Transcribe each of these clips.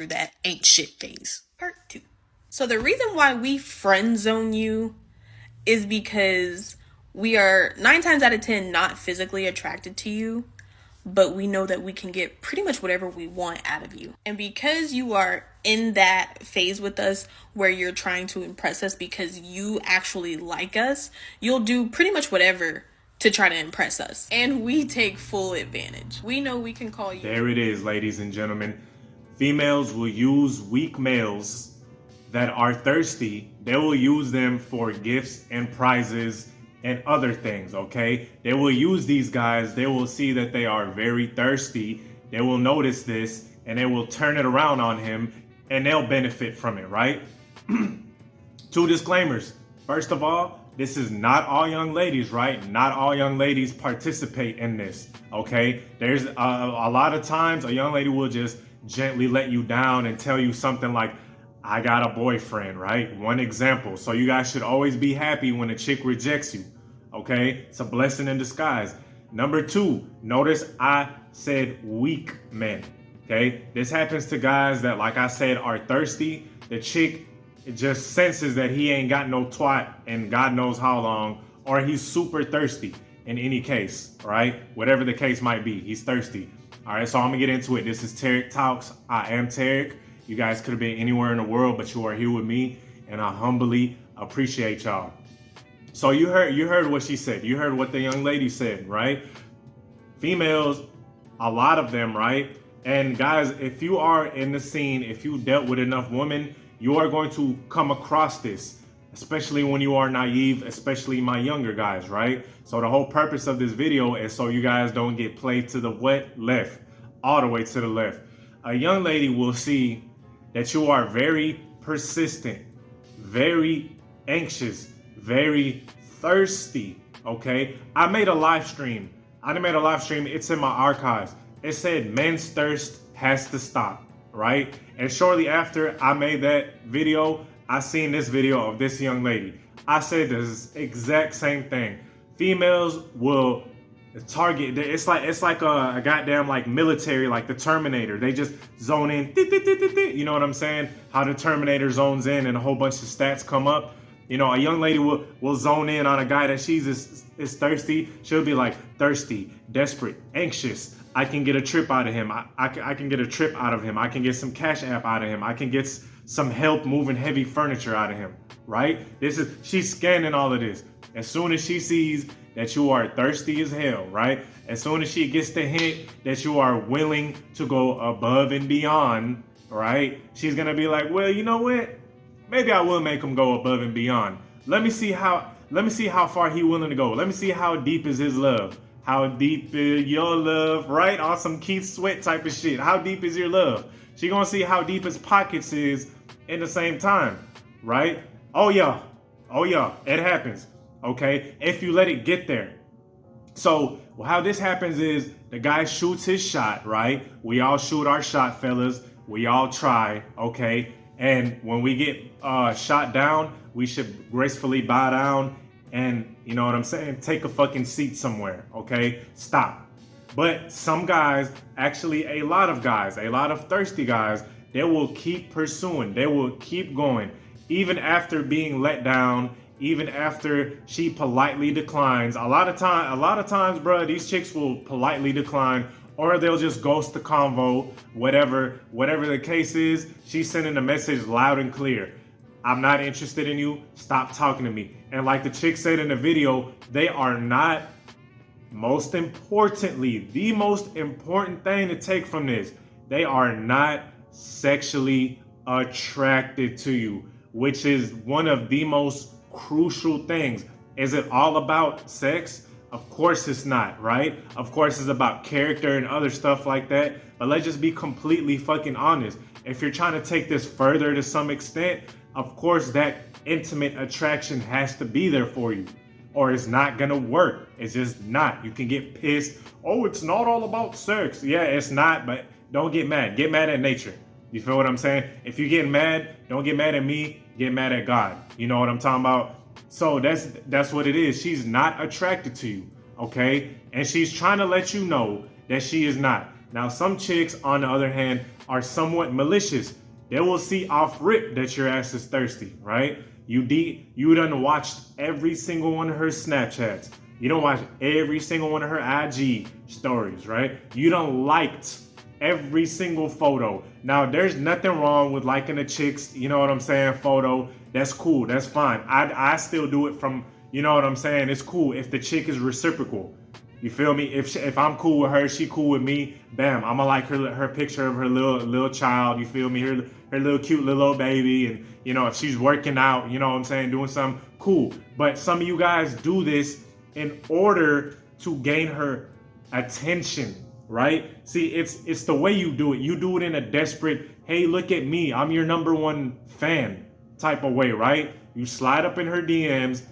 that ain't shit phase. Part 2. So the reason why we friend zone you is because we are 9 times out of 10 not physically attracted to you, but we know that we can get pretty much whatever we want out of you. And because you are in that phase with us where you're trying to impress us because you actually like us, you'll do pretty much whatever to try to impress us. And we take full advantage. We know we can call you. There it is, ladies and gentlemen. Females will use weak males that are thirsty. They will use them for gifts and prizes and other things, okay? They will use these guys. They will see that they are very thirsty. They will notice this and they will turn it around on him and they'll benefit from it, right? 2 disclaimers. First of all, this is not all young ladies, right? Not all young ladies participate in this, okay? There's a lot of times a young lady will just gently let you down and tell you something like, I got a boyfriend, right? One example. So you guys should always be happy when a chick rejects you, okay? It's a blessing in disguise. Number 2, notice I said weak men, okay? This happens to guys that, like I said, are thirsty. The chick just senses that he ain't got no twat and God knows how long, or he's super thirsty in any case, right? Whatever the case might be, he's thirsty. All right, so I'm gonna get into it. This is Tarik Talks. I am Tarik. You guys could have been anywhere in the world, but you are here with me, and I humbly appreciate y'all. So you heard what she said. You heard what the young lady said, right? Females, a lot of them, right? And guys, if you are in the scene, if you dealt with enough women, you are going to come across this, especially when you are naive, especially my younger guys, right? So the whole purpose of this video is so you guys don't get played to the left, all the way to the left. A young lady will see that you are very persistent, very anxious, very thirsty, okay? I made a live stream. It's in my archives. It said men's thirst has to stop, right? And shortly after I made that video, I seen this video of this young lady. I said this exact same thing. Females will target, it's like a goddamn like military, like the Terminator. They just zone in, you know what I'm saying? How the Terminator zones in and a whole bunch of stats come up. You know, a young lady will zone in on a guy that she's is thirsty. She'll be like, thirsty, desperate, anxious. I can get a trip out of him. I can get a trip out of him. I can get some cash app out of him. I can get some help moving heavy furniture out of him, right? She's scanning all of this. As soon as she sees that you are thirsty as hell, right? As soon as she gets the hint that you are willing to go above and beyond, right? She's gonna be like, well, you know what? Maybe I will make him go above and beyond. Let me see how far he willing to go. Let me see how deep is his love. How deep is your love, right? On some Keith Sweat type of shit. How deep is your love? She gonna see how deep his pockets is in the same time, right? Oh yeah, it happens, okay? If you let it get there. So how this happens is the guy shoots his shot, right? We all shoot our shot, fellas. We all try, okay? And when we get shot down, we should gracefully bow down and, you know what I'm saying, take a fucking seat somewhere, okay? Stop. But some guys, actually a lot of thirsty guys, they will keep pursuing. They will keep going. Even after being let down, even after she politely declines. A lot of times, bro, these chicks will politely decline, or they'll just ghost the convo, whatever the case is. She's sending a message loud and clear. I'm not interested in you. Stop talking to me. And like the chick said in the video, they are not, most importantly, the most important thing to take from this, they are not sexually attracted to you, which is one of the most crucial things. Is it all about sex? Of course it's not, right? Of course it's about character and other stuff like that. But let's just be completely fucking honest. If you're trying to take this further to some extent, of course that intimate attraction has to be there for you, or it's not gonna work. It's just not. You can get pissed. Oh, it's not all about sex. Yeah, it's not, but don't get mad. Get mad at nature. You feel what I'm saying? If you get mad, don't get mad at me, get mad at God. You know what I'm talking about? So that's what it is. She's not attracted to you, okay? And she's trying to let you know that she is not. Now, some chicks, on the other hand, are somewhat malicious, they will see off rip that your ass is thirsty, right? You done watched every single one of her Snapchats. You don't watch every single one of her IG stories, right? You done liked every single photo. Now, there's nothing wrong with liking a chick's, you know what I'm saying, photo. That's cool. That's fine. I still do it from, you know what I'm saying. It's cool if the chick is reciprocal. You feel me? If I'm cool with her, she cool with me. Bam, I'ma like her picture of her little child. You feel me? Her little cute little baby, and you know if she's working out, you know what I'm saying, doing something cool. But some of you guys do this in order to gain her attention, right? See, it's the way you do it. You do it in a desperate, hey, look at me, I'm your number one fan type of way, right? You slide up in her DMs.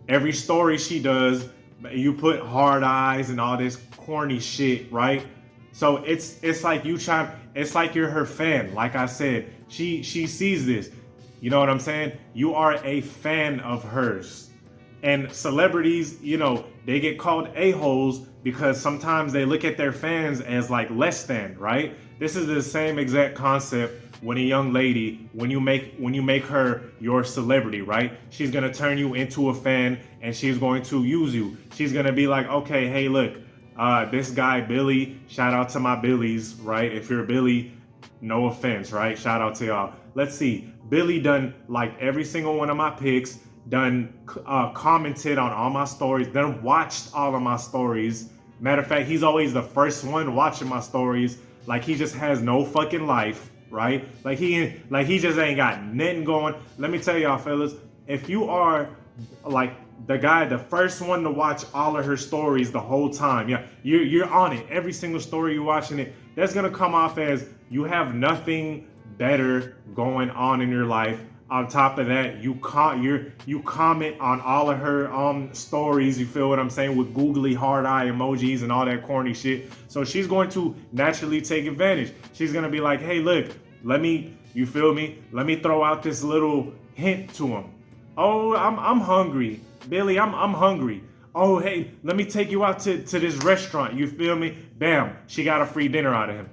Every story she does, you put hard eyes and all this corny shit, right? So it's like it's like you're her fan. Like I said, she sees this. You know what I'm saying? You are a fan of hers. And celebrities, you know, they get called a-holes because sometimes they look at their fans as like less than, right? This is the same exact concept when a young lady, when you make her your celebrity, right? She's gonna turn you into a fan and she's going to use you. She's gonna be like, okay, hey, look, this guy Billy, shout out to my Billies, right? If you're Billy, no offense, right? Shout out to y'all. Let's see, Billy done like every single one of my pics, done commented on all my stories, done watched all of my stories. Matter of fact, he's always the first one watching my stories. Like he just has no fucking life, right? Like he just ain't got nothing going. Let me tell y'all, fellas, if you are like the guy, the first one to watch all of her stories the whole time, yeah, you're on it. Every single story you're watching it, that's gonna come off as you have nothing better going on in your life. On top of that, you comment on all of her stories. You feel what I'm saying, with googly hard eye emojis and all that corny shit. So she's going to naturally take advantage. She's gonna be like, hey, look, you feel me? Let me throw out this little hint to him. Oh, I'm hungry, Billy. I'm hungry. Oh, hey, let me take you out to this restaurant. You feel me? Bam, she got a free dinner out of him,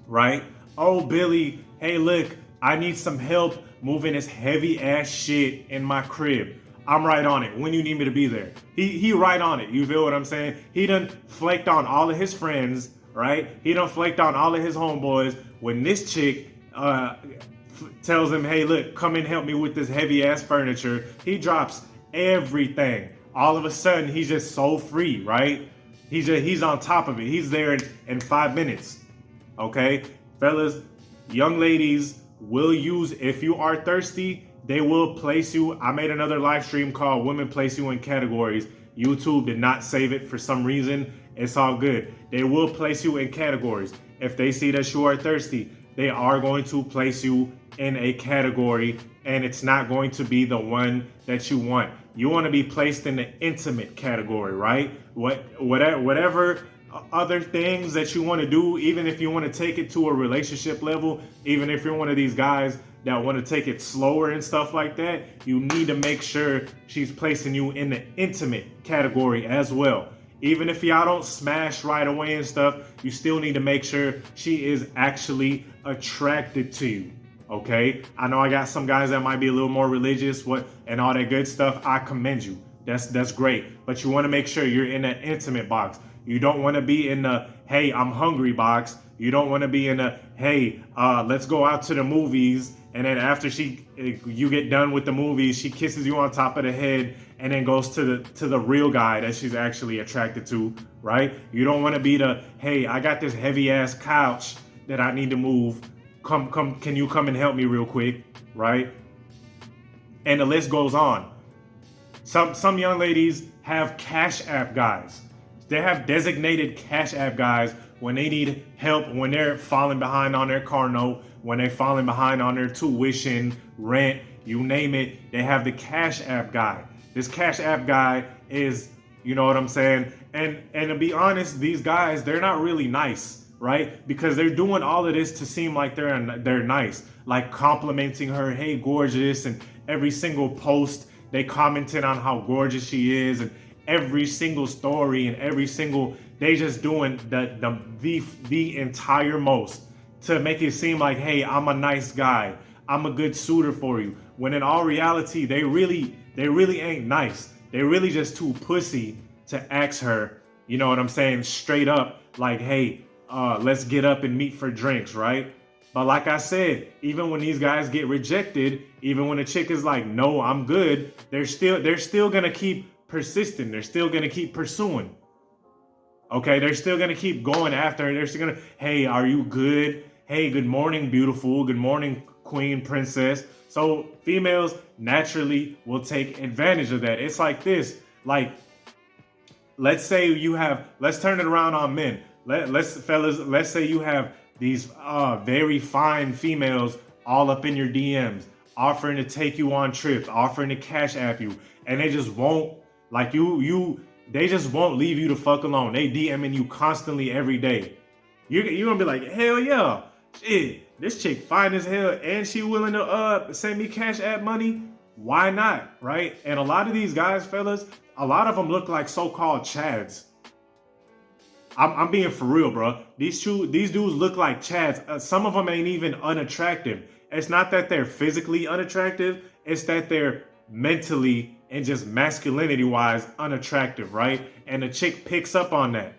right? Oh, Billy, hey, look, I need some help moving this heavy ass shit in my crib. I'm right on it. When you need me to be there, he right on it. You feel what I'm saying? He done flaked on all of his friends, right? He done flaked on all of his homeboys. When this chick tells him, hey, look, come and help me with this heavy ass furniture, he drops everything. All of a sudden, he's just so free, right? He's on top of it. He's there in 5 minutes. Okay, fellas, young ladies will use, if you are thirsty, they will place you. I made another live stream called Women Place You in Categories. YouTube did not save it for some reason. It's all good. They will place you in categories. If they see that you are thirsty, they are going to place you in a category, and it's not going to be the one that you want. You want to be placed in the intimate category, right? Whatever other things that you want to do, even if you want to take it to a relationship level, even if you're one of these guys that want to take it slower and stuff like that, you need to make sure she's placing you in the intimate category as well. Even if y'all don't smash right away and stuff, you still need to make sure she is actually attracted to you. Okay, I know I got some guys that might be a little more religious, and all that good stuff. I commend you. That's great. But you want to make sure you're in that intimate box. You don't want to be in the, hey, I'm hungry box. You don't want to be in the, hey, let's go out to the movies. And then after you get done with the movies, she kisses you on top of the head and then goes to the real guy that she's actually attracted to, right? You don't want to be the, hey, I got this heavy ass couch that I need to move. Come, can you come and help me real quick, right? And the list goes on. Some young ladies have Cash App guys. They have designated Cash App guys when they need help, when they're falling behind on their car note, when they're falling behind on their tuition, rent, you name it. They have the Cash App guy. This Cash App guy is, you know what I'm saying? And to be honest, these guys, they're not really nice. Right? Because they're doing all of this to seem like they're nice, like complimenting her, hey, gorgeous, and every single post they commented on how gorgeous she is, and every single story and they just doing the entire most to make it seem like, hey, I'm a nice guy, I'm a good suitor for you, when in all reality they really ain't nice. They really just too pussy to ask her, you know what I'm saying, straight up, like, hey, let's get up and meet for drinks, right? But like I said, even when these guys get rejected, even when a chick is like, no, I'm good, they're still gonna keep persisting. They're still gonna keep pursuing. Okay, they're still gonna keep going after her. They're still gonna, hey, are you good? Hey, good morning, beautiful. Good morning, queen, princess. So females naturally will take advantage of that. It's like this, like, let's say let's turn it around on men. Let's say you have these very fine females all up in your DMs, offering to take you on trips, offering to cash app you, and they just won't, like, they just won't leave you the fuck alone. They DMing you constantly every day. You're gonna be like, hell yeah, shit, this chick fine as hell, and she willing to send me cash app money. Why not, right? And a lot of these guys, fellas, a lot of them look like so-called chads. I'm being for real, bro. These dudes look like chads. Some of them ain't even unattractive. It's not that they're physically unattractive. It's that they're mentally and just masculinity-wise unattractive, right? And the chick picks up on that.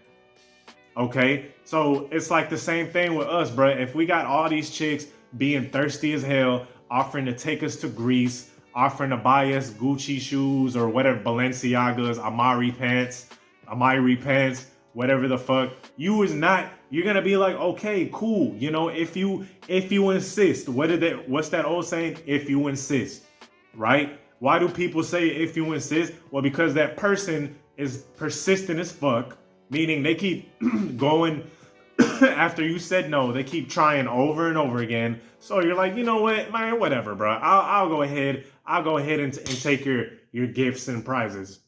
Okay? So it's like the same thing with us, bro. If we got all these chicks being thirsty as hell, offering to take us to Greece, offering to buy us Gucci shoes or whatever, Balenciagas, Amiri pants, whatever the fuck, you're gonna be like, okay, cool. You know, if you insist, what's that old saying? If you insist, right? Why do people say if you insist? Well, because that person is persistent as fuck, meaning they keep going after you said no, they keep trying over and over again. So you're like, you know what, man, whatever, bro. I'll go ahead and take your gifts and prizes.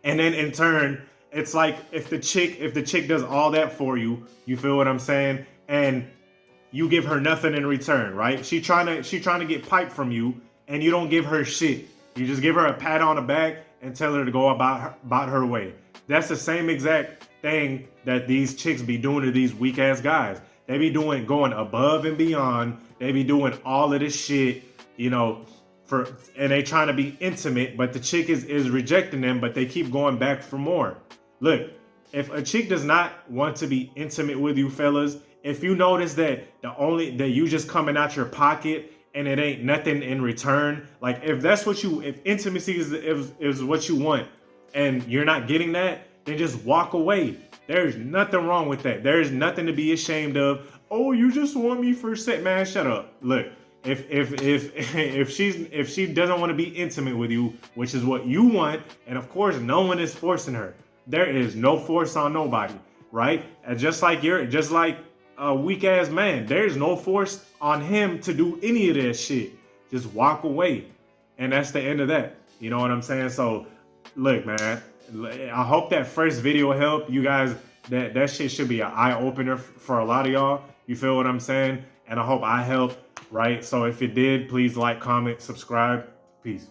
And then in turn, it's like if the chick does all that for you, you feel what I'm saying, and you give her nothing in return, right? She trying to get piped from you, and you don't give her shit. You just give her a pat on the back and tell her to go about her way. That's the same exact thing that these chicks be doing to these weak ass guys. They be going above and beyond. They be doing all of this shit, you know, and they trying to be intimate, but the chick is rejecting them, but they keep going back for more. Look, if a chick does not want to be intimate with you, fellas, if you notice that that you just coming out your pocket and it ain't nothing in return, like if intimacy is what you want and you're not getting that, then just walk away. There's nothing wrong with that. There's nothing to be ashamed of. Oh, you just want me for sex, man? Shut up. Look, if she doesn't want to be intimate with you, which is what you want, and of course no one is forcing her. There is no force on nobody, right? And just like a weak ass man, there's no force on him to do any of that shit. Just walk away, and that's the end of that. You know what I'm saying? So, look, man, I hope that first video helped you guys. That shit should be an eye opener for a lot of y'all. You feel what I'm saying? And I hope I helped, right? So if it did, please like, comment, subscribe. Peace.